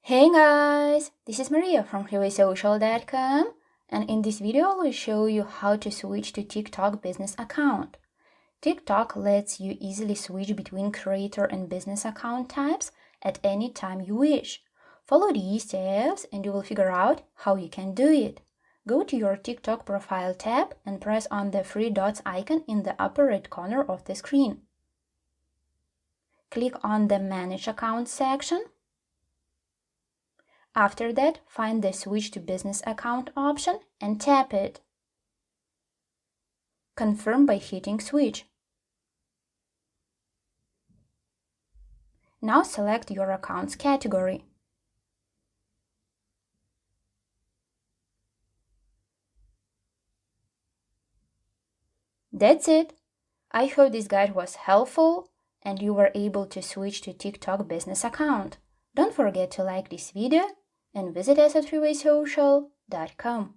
Hey guys, this is Maria from freewaysocial.com, and in this video I will show you how to switch to TikTok business account. TikTok lets you easily switch between creator and business account types at any time you wish. Follow these steps and you will figure out how you can do it. Go to your TikTok profile tab and press on the three dots icon in the upper right corner of the screen. Click on the Manage Account section. After that, find the Switch to Business Account option and tap it. Confirm by hitting Switch. Now select your account's category. That's it. I hope this guide was helpful and you were able to switch to TikTok business account. Don't forget to like this video and visit us at freewaysocial.com.